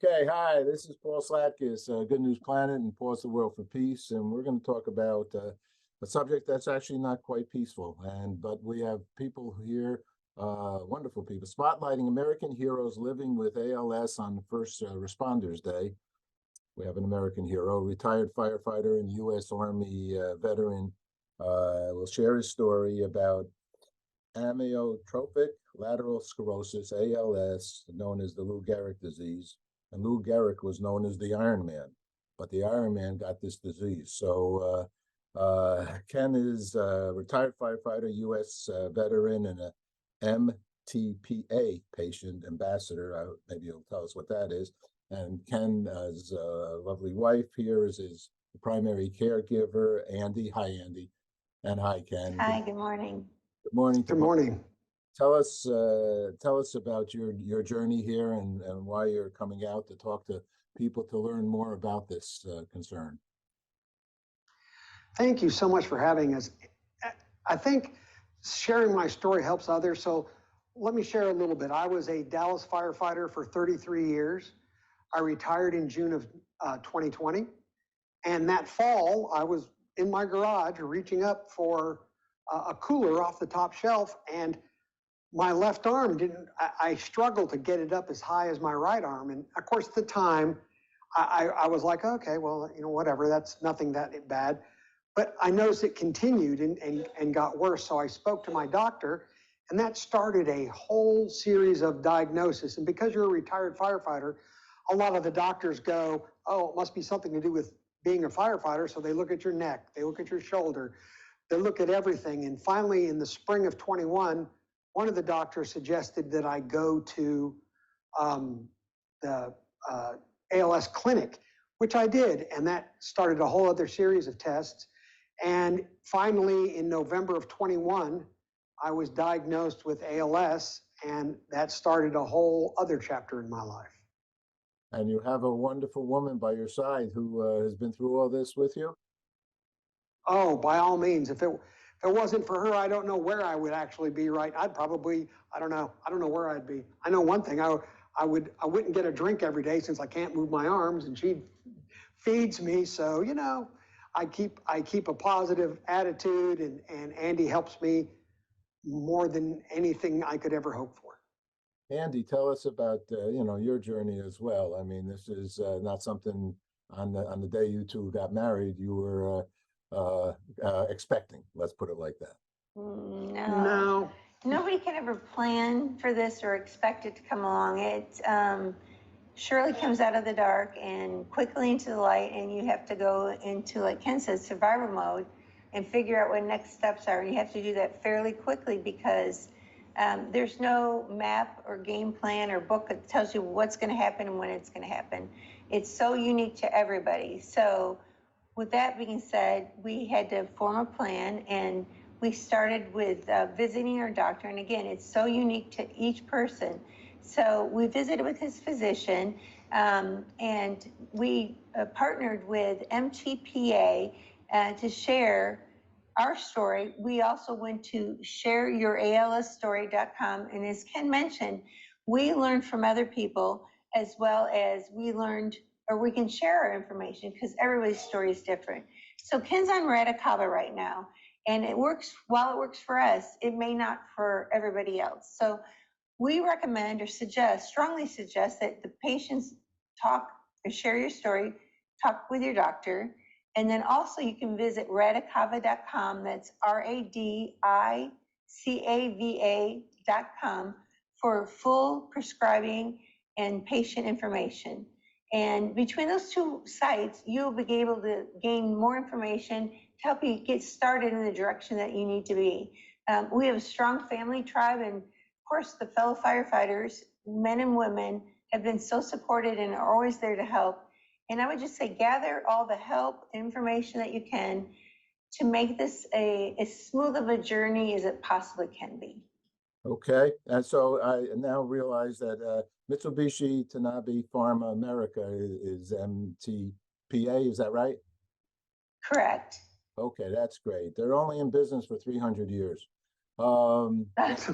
Okay, hi, this is Paul Slatkus, Good News Planet and Pause the World for Peace, and we're going to talk about a subject that's actually not quite peaceful. But we have people here, wonderful people, spotlighting American heroes living with ALS on the First Responders Day. We have an American hero, retired firefighter and U.S. Army veteran, will share his story about amyotrophic lateral sclerosis, ALS, known as the Lou Gehrig disease. And Lou Gehrig was known as the Iron Man, but the Iron Man got this disease. So Ken is a retired firefighter, U.S. veteran, and a MTPA patient ambassador. Maybe you'll tell us what that is. And Ken's lovely wife here is his primary caregiver, Andy. Hi, Andy. And hi, Ken. Hi, good morning. Good morning. Good morning. Tell us about your journey here and why you're coming out to talk to people to learn more about this concern. Thank you so much for having us. I think sharing my story helps others. So let me share a little bit. I was a Dallas firefighter for 33 years. I retired in June of 2020. And that fall, I was in my garage reaching up for a cooler off the top shelf, and my left arm I struggled to get it up as high as my right arm. And of course, at the time, I was like, okay, well, whatever, that's nothing that bad. But I noticed it continued and got worse. So I spoke to my doctor, and that started a whole series of diagnoses. And because you're a retired firefighter, a lot of the doctors go, oh, it must be something to do with being a firefighter. So they look at your neck, they look at your shoulder, they look at everything. And finally, in the spring of 21, one of the doctors suggested that I go to the ALS clinic, which I did. And that started a whole other series of tests. And finally, in November of 21, I was diagnosed with ALS, and that started a whole other chapter in my life. And you have a wonderful woman by your side who has been through all this with you? Oh, by all means. If it wasn't for her, I don't know where I would actually be right. I'd probably, I don't know where I'd be. I know one thing, I wouldn't get a drink every day since I can't move my arms, and she feeds me. So, I keep a positive attitude, and Andy helps me more than anything I could ever hope for. Andy, tell us about your journey as well. I mean, this is not something on the day you two got married you were expecting. Let's put it like that. No. Nobody can ever plan for this or expect it to come along. It surely comes out of the dark and quickly into the light, and you have to go into, like Ken says, survival mode and figure out what next steps are. And you have to do that fairly quickly because there's no map or game plan or book that tells you what's going to happen and when it's going to happen. It's so unique to everybody. So with that being said, we had to form a plan, and we started with visiting our doctor. And again, it's so unique to each person. So we visited with his physician, and we partnered with MTPA to share our story. We also went to shareyouralsstory.com. And as Ken mentioned, we learned from other people, as well as we can share our information because everybody's story is different. So Ken's on Radicava right now, and it works. While it works for us, it may not for everybody else. So we recommend or strongly suggest that the patients talk or share your story, talk with your doctor. And then also you can visit radicava.com. That's RADICAVA.com for full prescribing and patient information. And between those two sites, you'll be able to gain more information to help you get started in the direction that you need to be. We have a strong family tribe, and of course, the fellow firefighters, men and women, have been so supported and are always there to help. And I would just say, gather all the help, information that you can to make this as smooth of a journey as it possibly can be. Okay, and so I now realize that Mitsubishi Tanabe Pharma America is MTPA, is that right? Correct. Okay, that's great. They're only in business for 300 years. That's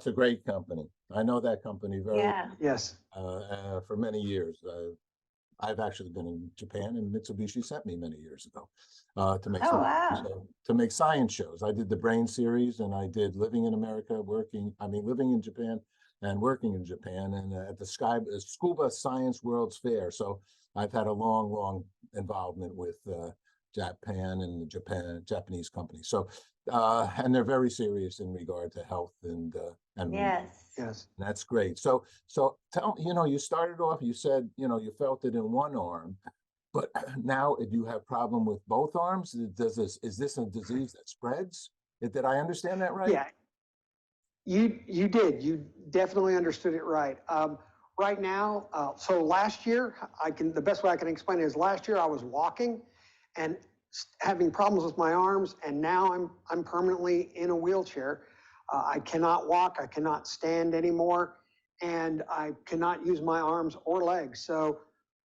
a great company. I know that company very, Yeah. Yes. for many years. I've actually been in Japan, and Mitsubishi sent me many years ago to make Oh, wow. to make science shows. I did the Brain series, and I did Living in America, living in Japan and working in Japan, and at the Scuba Science World's Fair. So I've had a long involvement with Japan and the Japanese companies. So and they're very serious in regard to health and Yes. Yes. that's great. So tell me, you started off, you said, you felt it in one arm, but now do you have problem with both arms? Is this a disease that spreads? Did I understand that right? Yeah, you did. You definitely understood it right. Right now, so last year, the best way I can explain it is last year I was walking and having problems with my arms, and now I'm permanently in a wheelchair. I cannot walk, I cannot stand anymore, and I cannot use my arms or legs. So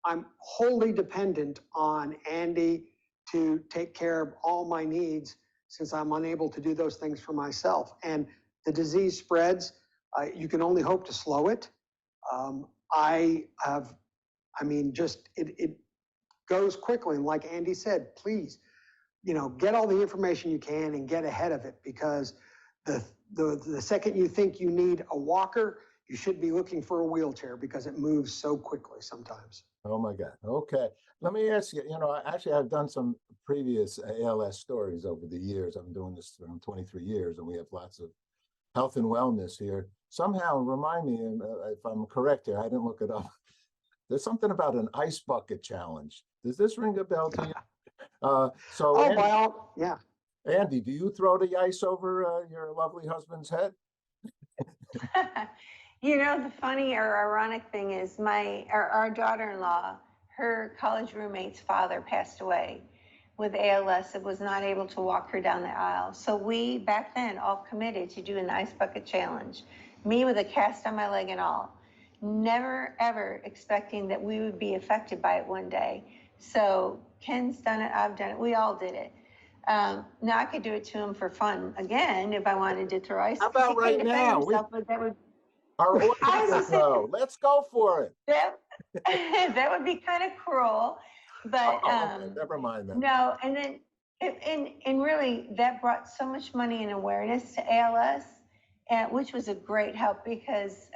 I'm wholly dependent on Andy to take care of all my needs since I'm unable to do those things for myself. And the disease spreads. You can only hope to slow it. It goes quickly. And like Andy said, please, get all the information you can and get ahead of it, because the second you think you need a walker, you should be looking for a wheelchair because it moves so quickly sometimes. Oh my God. Okay. Let me ask you, I've done some previous ALS stories over the years. I've been doing this for 23 years, and we have lots of health and wellness here. Somehow, remind me if I'm correct here, I didn't look it up. There's something about an ice bucket challenge. Does this ring a bell to you? Yeah. Andy, do you throw the ice over your lovely husband's head? The funny or ironic thing is our daughter-in-law, her college roommate's father passed away with ALS and was not able to walk her down the aisle. So we, back then, all committed to doing the ice bucket challenge, me with a cast on my leg and all. Never, ever expecting that we would be affected by it one day. So Ken's done it, I've done it, we all did it. Now I could do it to him for fun again if I wanted to throw ice. How about right now? Our audience know. Let's go for it. That would be kind of cruel, but okay, never mind that. No, and then and really that brought so much money and awareness to ALS, which was a great help, because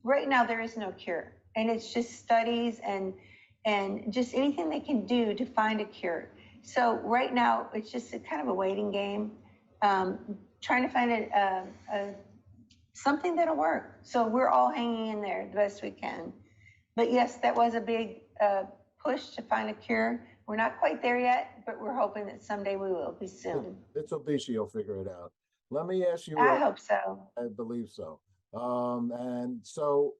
right now there is no cure, and it's just studies and just anything they can do to find a cure. So right now it's just a kind of a waiting game, trying to find something that'll work. So we're all hanging in there the best we can. But yes, that was a big push to find a cure. We're not quite there yet, but we're hoping that someday we will be soon. Mitsubishi will figure it out. Let me ask you. I hope so. I believe so. And so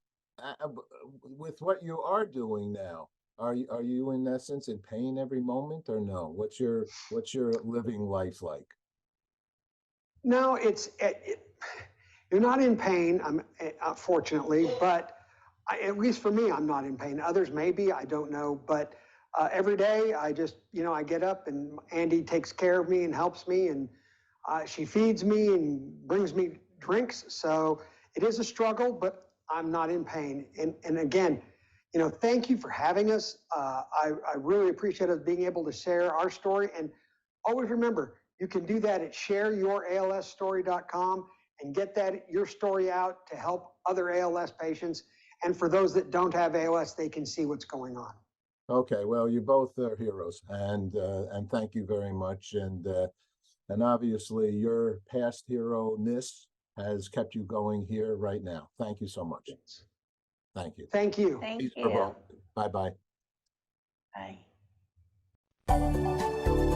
with what you are doing now, are you in essence in pain every moment, or no? What's your living life like? No, you're not in pain, fortunately, but at least for me, I'm not in pain. Others may be, I don't know. But every day I just, I get up and Andy takes care of me and helps me, and she feeds me and brings me drinks. So it is a struggle, but I'm not in pain. And again, thank you for having us. I really appreciate us being able to share our story. And always remember, you can do that at shareyouralsstory.com and get your story out to help other ALS patients. And for those that don't have ALS, they can see what's going on. Okay, well, you both are heroes, and thank you very much. And obviously, your past hero-ness has kept you going here right now. Thank you so much. Thank you. Thank you. Thank you. Bye-bye. Bye.